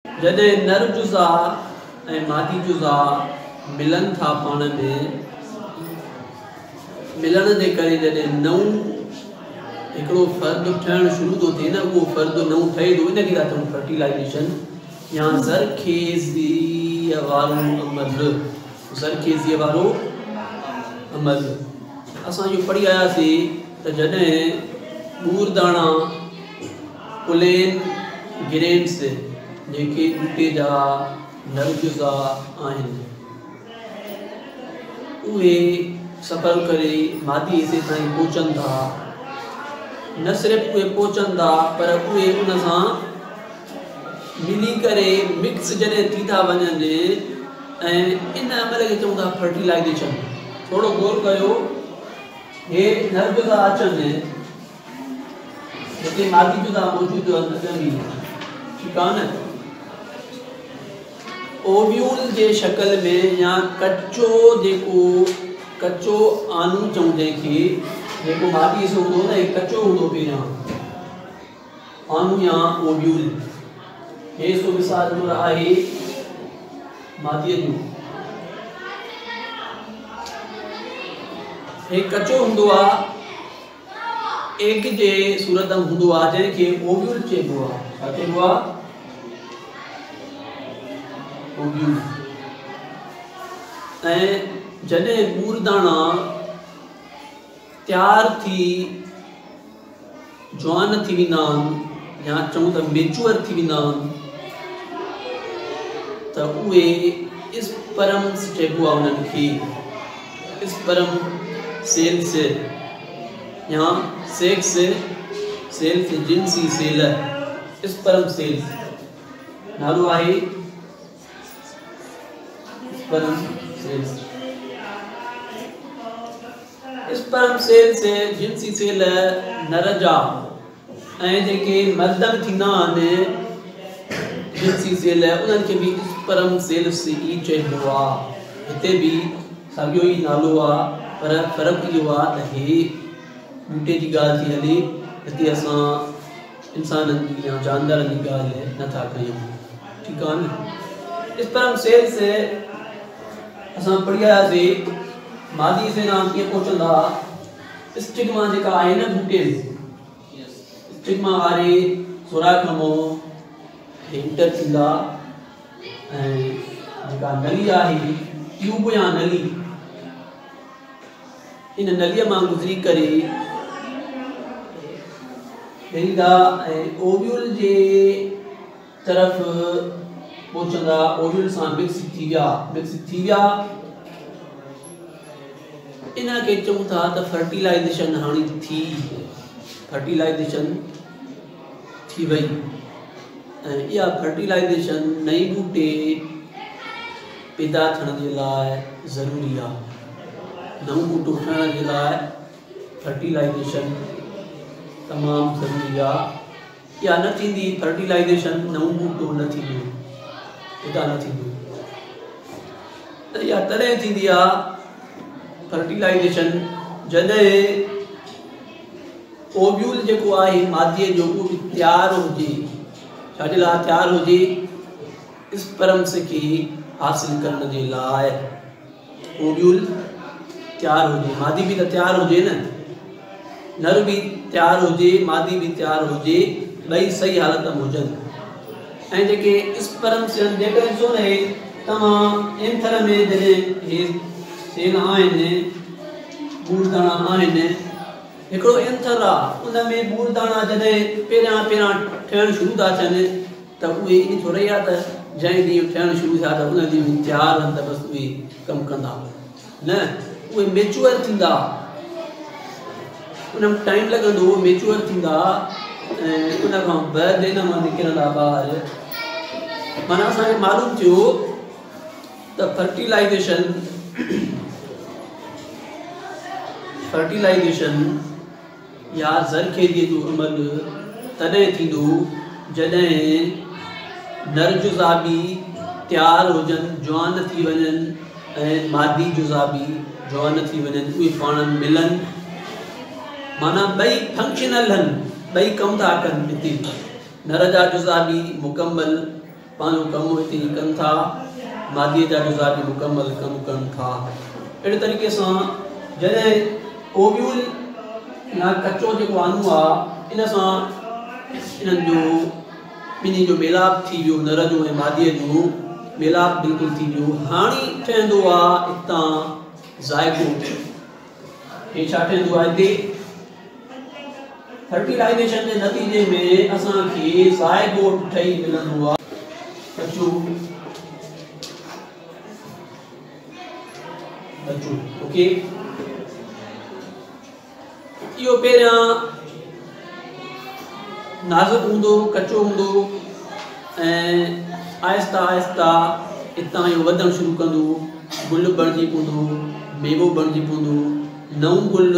जॾहिं नर जुज़ा ऐं मादी जुज़ा मिलन था पाण में, मिलण जे करे जॾहिं नऊं हिकिड़ो फ़र्द ठहणु शुरू थो थिए न, उहो फ़र्द नऊं ठहे थो, इनखे था चऊं फर्टिलाइज़ेशन या ज़रखेज़ीअ वारो अमल। ज़रखेज़ीअ वारो अमल असां इहो पढ़ी आयासीं त जॾहिं ॿूरदाणा पुलेन ग्रेन्स जेके ॿूटे जा नर जुज़ा आहिनि उहे सफ़र करे मादी हिसे ताईं पहुचनि था। न सिर्फ़ु उहे पहुचनि था पर उहे उन सां मिली करे मिक्स जॾहिं थी था वञनि ऐं इन अमल खे चऊं था फर्टिलाइज़ेशन। थोरो गौर कयो, हे नर जुज़ा अचनि हिते मादी जुज़ा मौजूदु आहिनि, ठीकु आहे न। ओव्यूल जे शक्ल में या कच्चो कच्चो आनू चऊं जंहिंखे, जेको मादी हिसो हूंदो न, हे कच्चो हूंदो पहिरियां आनू या ओव्यूल। हे सो मिसाल तौर आहे मादीअ जो, हे कच्चो हूंदो आहे, एग जे सूरत में हूंदो आहे जंहिंखे ओव्यूल चइबो आहे। छा चइबो आहे? ओव्यूल। ऐं जॾहिं ॿूरदाणा तैयार थी जवान थी वेंदा आहिनि या चऊं त मेच्योर थी वेंदा आहिनि त उहे स्पर्म्स चइबो आहे उन्हनि खे, स्पर्म सेल्स या सेक्स सेल्स, जिन्सी सेल, स्पर्म सेल्स नालो आहे स्पर्म सेल्स। स्पर्म सेल्स जिन्सी सेल नर जा ऐं जेके मर्द में थींदा आहिनि जिन्सी सेल, उन्हनि खे बि स्पर्म सेल्स ई चइबो आहे। हिते बि साॻियो ई नालो आहे पर फ़र्क़ु इहो आहे त हे ॿूटे जी ॻाल्हि थी हले, हिते असां इंसाननि जी या जानवरनि जी ॻाल्हि नथा कयूं, ठीकु आहे न। स्पर्म सेल्स असां पढ़ी आयासीं मादी से नाम कीअं पहुचंदा। स्टिग्मा जेका आहे न ॿूटे, स्टिग्मा वारे सुराख मां इंटर थींदा ऐं जेका नली आहे ट्यूब या नली, इन नलीअ मां गुज़री करे वेंदा ऐं ओव्यूल जे तरफ़ पहुचंदा। ओव्यूल सां मिक्स थी विया इनखे चऊं था त फर्टिलाइज़ेशन हाणे फर्टिलाइज़ेशन थी वई। ऐं इहा फर्टिलाइज़ेशन नई ॿूटे पैदा थियण जे लाइ ज़रूरी आहे। नओं ॿूटो ठहण जे लाइ फर्टिलाइज़ेशन तमामु ज़रूरी आहे। इहा न थींदी फर्टिलाइज़ेशन, नओं ॿूटो न थींदो, पैदा न थींदो। त इहा तॾहिं थींदी आहे फर्टिलाइज़ेशन जॾहिं ओव्यूल जेको आहे मादीअ जो उहो बि तयारु हुजे। छाजे लाइ तयारु हुजे? स्पर्म्स खे हासिल करण जे लाइ ओव्यूल तैयार हुजे। मादी भी तो तैयार हुजे न, नर भी तैयार हुजे, मादी भी तैयार हुजे, ॿई सही हालत में हुजनि। ऐं जेके स्पर्म्स जेके ॾिसो न तव्हां एंथर में जॾहिं हे सेल आहिनि, ॿूरदाणा आहिनि, हिकिड़ो एंथर आहे, उन में ॿूरदाणा जॾहिं पहिरियां ठहणु शुरू था थियनि त उहे इन थो रही आहे त जंहिं ॾींहुं ठहणु शुरू थिया त उन ॾींहुं तयारु आहिनि त बसि उहे कमु कंदा न, उहे मेच्योर थींदा, उनमें टाइम लॻंदो, मेच्योर थींदा ऐं उन खां बाद इन मां निकिरंदा ॿाहिरि। माना असांखे मालूम थियो त फर्टिलाइज़ेशन या ज़रखेज़ीअ जो अमल तॾहिं थींदो जॾहिं नर जुज़ा बि तैयार हुजनि, जवान थी वञनि ऐं मादी जुज़ा बि जवान थी वञनि, उहे पाण मिलनि, माना ॿई फंक्शनल आहिनि, ॿई कमु था कनि। हिते नर जा जुज़ा भी मुकम्मल पंहिंजो कमु हिते कनि था, मादीअ जा जुज़ा बि मुकमल कमु कनि था। अहिड़े तरीक़े सां जॾहिं ओव्यूल या कचो जेको आनू आहे इन सां इन्हनि जो ॿिन्ही जो मेलाप थी वियो, नर जो ऐं मादीअ जो मेलाप बिल्कुलु थी वियो। हाणे ठहंदो आहे हितां ज़ाइगोट। हे छा ठहंदो आहे हिते? फर्टिलाइज़ेशन जे नतीजे में असांखे ज़ाइगोट ठही मिलंदो आहे, कचो बच्चो। ओके, इहो पहिरियां नाज़ुक हूंदो, कचो हूंदो ऐं आहिस्ता आहिस्ता हितां इहो वधणु शुरू कंदो, गुल बणिजी पवंदो, मेवो बणिजी पवंदो, नओं गुल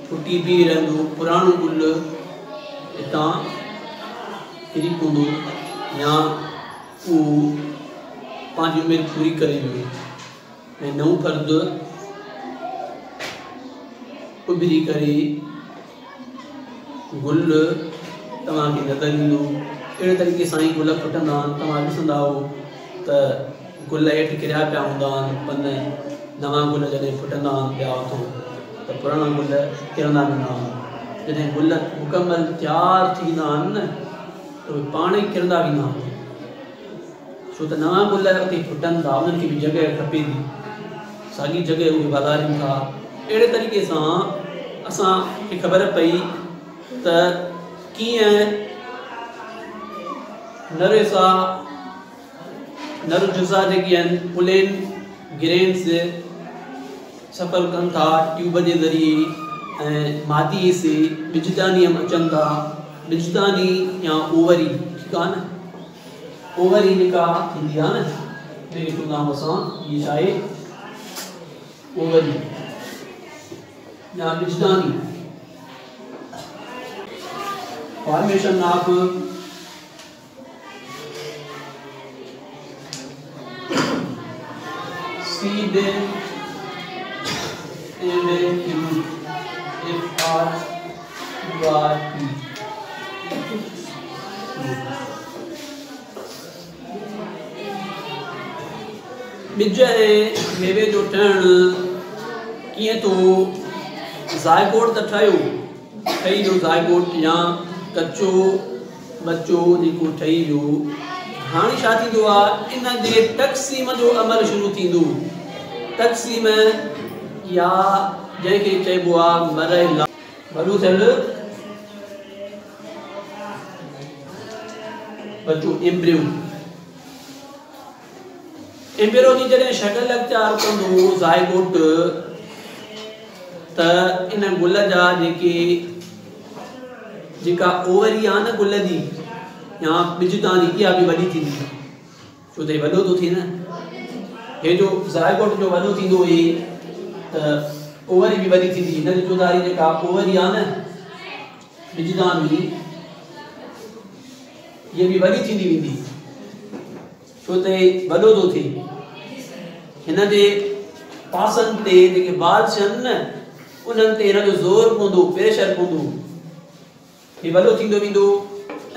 फुटी बीह रहंदो, पुराणो गुल हितां किरी पवंदो या उहो पंहिंजी उमिरि पूरी करे वियो ऐं नओं फर्द उभरी करे गुल तव्हांखे नज़र ईंदो। अहिड़े तरीक़े सां ई गुल फुटंदा आहिनि। तव्हां ॾिसंदा हो त गुल हेठि किरिया पिया हूंदा आहिनि, पन नवां गुल जॾहिं फुटंदा आहिनि पिया उथो त पुराणा गुल किरंदा वेंदा आहिनि। जॾहिं गुल मुकमल तयारु थींदा आहिनि न त उहे पाण ई किरंदा वेंदा आहिनि, छो त नवां गुल उते फुटनि था, उन्हनि खे बि जॻह खपे थी, साॻी जॻह उहे वाधारियूं था। अहिड़े तरीक़े सां असांखे ख़बर पई त कीअं नर जुज़ा जेके आहिनि पुलेन ग्रेन्स सफ़र कनि था ट्यूब जे ज़रिए ऐं मादीअ से बिजदानीअ में अचनि था। बिजदानी या ओवरी, ठीकु आहे न, ओवरी जेका थींदी आहे न, जेके चवंदा आहियूं असां, इहा छा आहे? ओवरी या बिजदानी। Formation of seed and FRURP। बिज ऐं मेवे जो ठहणु कीअं थो? ज़ाइगोट त ठही वियो ज़ाइगोट या कचो बच्चो जेको ठही वियो। हाणे छा थींदो आहे? इन जे तक़सीम जो अमल शुरू थींदो। तक़सीम या जंहिंखे चइबो आहे मरहला, वॾो थियल बच्चो एम्ब्रियो। एम्ब्रियो जी जॾहिं शक्ल अख्तियार कंदो ज़ाइगोट, त इन गुल जा जेका ओवरी आहे न गुल जी या बिजदानी, इहा बि वॾी थींदी, छो त वॾो थो थिए न। हे जो ज़ाइगोट जो वॾो थींदो हुई त ओवरी बि वॾी थींदी। हिन जी जुदारी जेका ओवरी आहे न बिजदानी, इहा बि वॾी थींदी वेंदी, छो त वॾो थो थिए। हिन जे पासनि ते जेके बाल थियनि न, उन्हनि ते हिन जो ज़ोर पवंदो, प्रेशर पवंदो, हे वॾो थींदो वेंदो।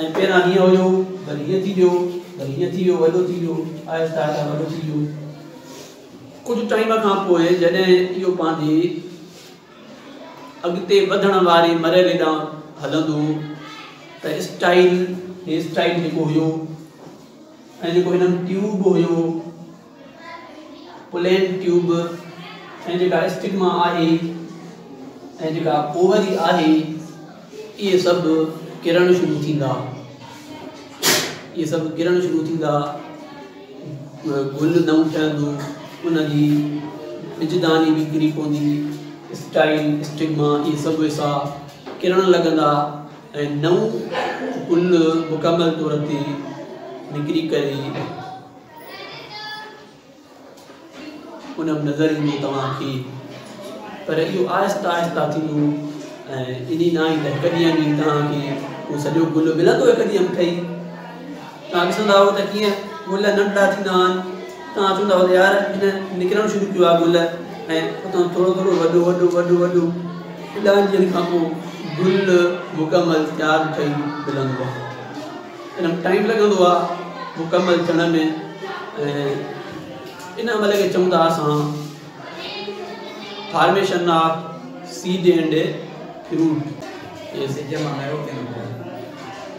ऐं पहिरां हीअं हुयो, वरी हीअं थी वियो, वरी हीअं थी वियो, वॾो थी वियो, आहिस्ता आहिस्ता वॾो थी वियो। कुझु टाइम खां पोइ जॾहिं इहो पंहिंजे अॻिते वधण वारे मरहले ॾांहुं हलंदो त हे स्टाइल जेको हुयो ऐं जेको हिननि ट्यूब हुयो, पुलेन ट्यूब, ऐं जेका स्टिग्मा आहे ऐं जेका ओवरी आहे, इहे सभु किरण शुरू थींदा। गुल नओं ठहंदो, उनजी बिजदानी बि किरी पवंदी, स्टाइल स्टिग्मा इहे सभु हिसा किरण लॻंदा ऐं नओं गुल मुकमल तौर ते निकिरी करे उन में नज़र ईंदो तव्हांखे। पर इहो आहिस्ता आहिस्ता थींदो ऐं इन न ई त हिकु ॾींहं में तव्हांखे उहो सॼो गुल मिलंदो हिकु ॾींहं में ठही। तव्हां ॾिसंदा हो त कीअं गुल नंढड़ा थींदा आहिनि, तव्हां चवंदा हो यार हिन निकिरणु शुरू कयो आहे गुल, ऐं उतां थोरो थोरो वॾो वॾो वॾो वॾो 10 ॾींहंनि खां पोइ गुल मुकमल तयारु ठही मिलंदो आहे। इन में टाइम लॻंदो आहे, मुकम्मल थियण में इन अमल खे चऊं था असां formation of seed and fruit.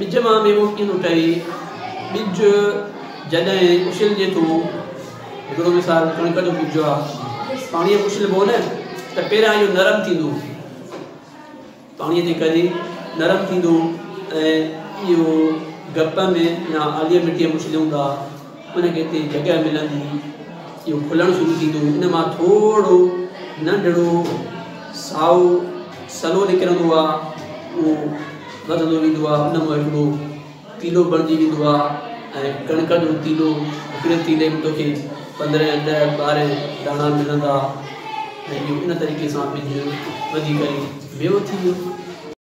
ॿिज मां मेवो कीअं ठही ॿिज जॾहिं उछलिजे थो हिकिड़ो मिसाल कणिक जो ॿिज आहे पाणीअ में उछलिबो न त पहिरियां इहो नरम थींदो पाणीअ जे करे नरम थींदो ऐं इहो गप में या आलीअ मिटीअ में उछलियूं था उनखे हिते जॻह मिलंदी इहो खुलणु शुरू थींदो इन मां थोरो नंढड़ो साओ सलो निकिरंदो आहे उहो वधंदो वेंदो आहे उन मां हिकिड़ो तीलो बणिजी वेंदो आहे ऐं कणिक जो तीलो हिकिड़े तीले में तोखे 15 10 12 दाणा मिलंदा ऐं इहो इन तरीक़े सां ॿिज वधी करे मेवो थी वियो।